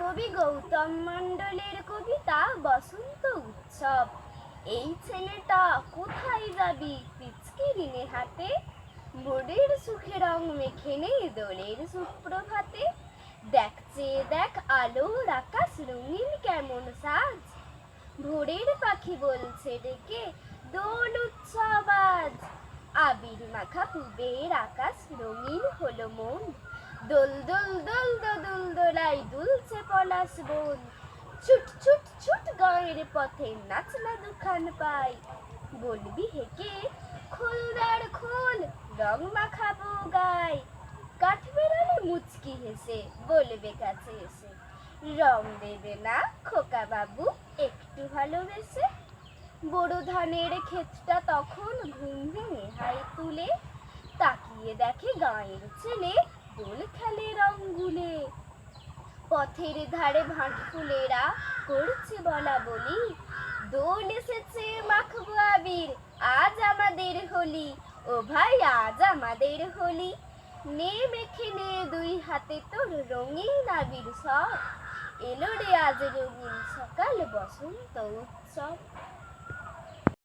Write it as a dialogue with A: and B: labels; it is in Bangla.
A: কবি গৌতম মণ্ডলের কবিতা বসন্ত উৎসব। এই ছেলেটা কোথায় যাবি পিচকিরি নে হাতে, মোরের সুখে রং মেখে নে দোলের সুপ্রভাতে। দেখছে দেখ আলোর আকাশ রঙিন কেমন সাজ, ভোরের পাখি বলছে ডেকে দোল উৎসব আজ। আবির মাখা পুবের আকাশ রঙিন হলো মন, দোল দোল দোল দোল দোলাই দুলছে পলাশ বন। ছুট ছুট ছুট গায়ের পথে নাচ না দুখান পাই, বলবি হেকে খোল দ্বার খোল রং মাখাবো গায়। কাঠ বেরোলে মুচকি হেসে বলবে কাছে এসে, রং দেবে না খোকা বাবু একটু ভালোবেসে। বড় ধানের ক্ষেতটা তখন ঘুম ভেঙে হাই তুলে, তাকিয়ে দেখে গাঁয়ের ছেলে দোল খেলে রং গুলে। পথের ধারে ভাট ফুলেরা করছে বলা বলি, দোল এসেছে মাখবো আবির আজ আমাদের হোলি, ও ভাই আজ আমাদের হোলি। নে মেখে নে দুই হাতে তোর রঙিন আবির সব, এলো রে আজ রঙিন সকাল বসন্ত উৎসব।